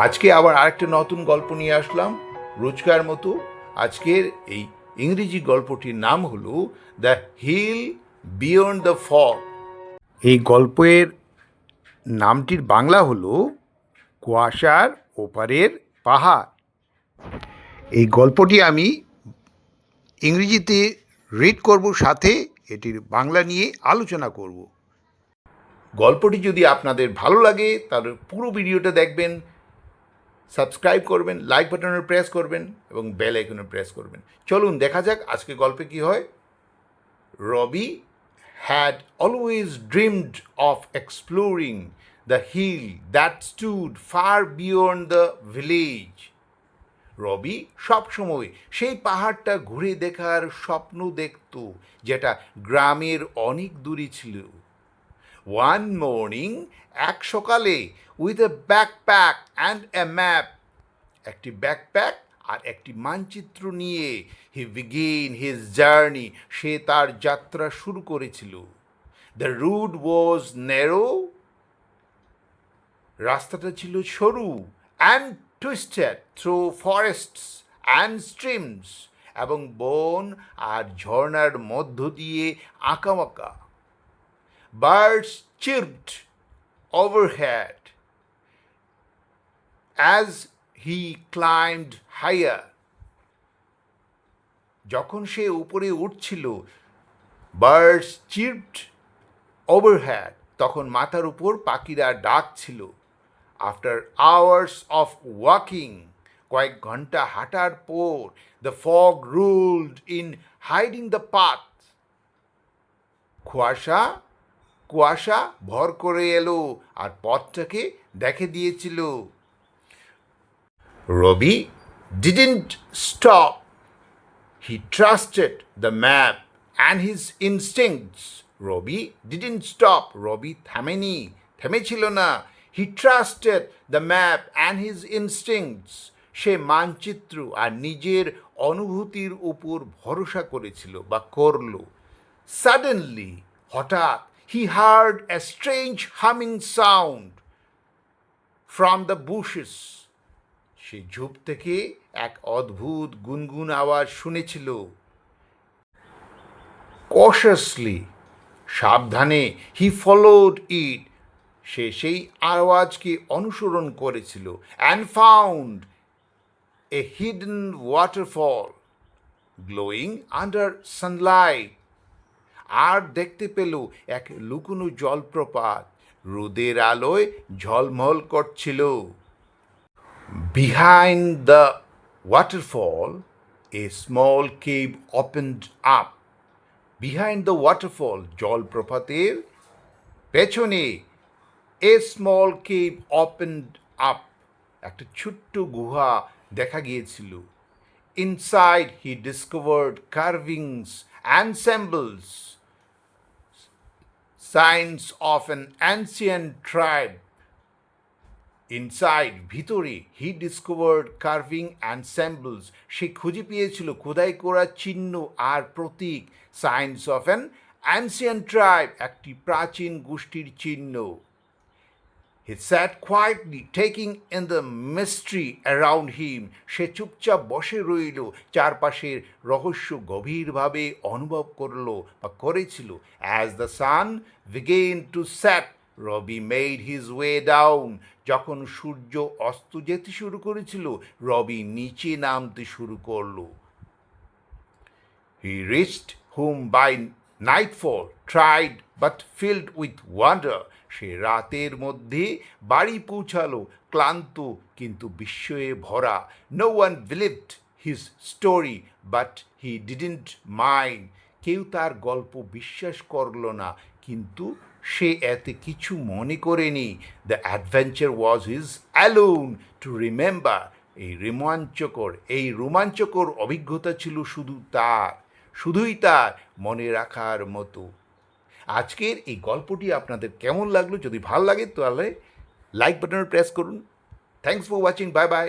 আজকে আবার আরেকটা নতুন গল্প নিয়ে আসলাম রোজকার মতো। আজকের এই ইংরেজি গল্পটির নাম হলো the hill beyond the fog. এই গল্পের নামটির বাংলা হলো কুয়াশার ওপারের পাহাড়। এই গল্পটি আমি ইংরেজিতে রিড করব, সাথে এটির বাংলা নিয়ে আলোচনা করব। গল্পটি যদি আপনাদের ভালো লাগে তাহলে পুরো ভিডিওটা দেখবেন, সাবস্ক্রাইব করবেন, লাইক বাটনে প্রেস করবেন এবং বেল আইকনে প্রেস করবেন। চলুন দেখা যাক আজকে গল্পে কি হয়। রবি had always dreamed of exploring the hill that stood far beyond the village. রবি সবসময় সেই পাহাড়টা ঘুরে দেখার স্বপ্ন দেখত যেটা গ্রামের অনেক দূরে ছিল। One morning, এক সকালে, with a backpack and a map, একটি ব্যাকপ্যাক আর একটি মানচিত্র নিয়ে, he began his journey, সে তার যাত্রা শুরু করেছিল। The road was narrow, রাস্তাটা ছিল সরু, and twisted through forests and streams, এবং বন আর ঝর্ণার মধ্য দিয়ে আঁকাবাঁকা। Birds chirped overhead as he climbed higher. যখন সে উপরে উঠছিল, বার্ডস চিরপড ওভারহেড, তখন মাথার উপর পাখিরা ডাকছিল। আফটার আওয়ার্স অফ ওয়াকিং, কয়েক ঘন্টা হাঁটার পর, the fog ruled in hiding the path, কুয়াশা ভর করে এলো আর পথটাকে দেখে দিয়েছিল। রবি didn't stop. He trusted the map and his instincts. Rabi didn't stop. রবি থেমেছিল না। He trusted the map and his instincts. সে মানচিত্র আর নিজের অনুভূতির উপর ভরসা করেছিল বা করল। Suddenly, হঠাৎ, he heard a strange humming sound from the bushes. সে ঝোপ থেকে এক অদ্ভুত গুনগুন আওয়াজ শুনেছিল। Cautiously, সাবধানে, he followed it, সে সেই আওয়াজকে অনুসরণ করেছিল। And found a hidden waterfall glowing under sunlight, আর দেখতে পেল এক লুকোনো জলপ্রপাত রোদের আলোয় ঝলমল করছিল। Behind the waterfall, a small cave opened up. Behind the waterfall, জলপ্রপাতের পেছনে, a small cave opened up, একটা ছোট্ট গুহা দেখা গিয়েছিল। Inside, he discovered carvings and symbols, signs of an ancient tribe. Inside, ভিতরে, he discovered carving and symbols, সে খুঁজে পেয়েছিল খোদাই করা চিহ্ন আর প্রতীক। Signs of an ancient tribe, একটি প্রাচীন গোষ্ঠীর চিহ্ন। He sat quietly taking in the mystery around him, সে চুপচাপ বসে রইল, চারপাশের রহস্য গভীরভাবে অনুভব করলো বা করেছিল। As the sun began to set, Rabi made his way down, যখন সূর্য অস্ত যেতে শুরু করেছিল, রবি নিচে নামতে শুরু করলো। He reached home by nightfall, tired but filled with wonder, সে রাতের মধ্যে বাড়ি পৌঁছালো, ক্লান্ত কিন্তু বিস্ময়ে ভরা। No one believed his story but he didn't mind, কেউ তার গল্প বিশ্বাস করল না, কিন্তু সে এতে কিছু মনে করেনি। The adventure was his alone to remember, এই রোমাঞ্চকর অভিজ্ঞতা ছিল শুধুই তার মনে রাখার মতো। আজকের এই গল্পটি আপনাদের কেমন লাগলো? যদি ভালো লাগে তাহলে লাইক বাটনে প্রেস করুন। Thanks for watching, bye bye.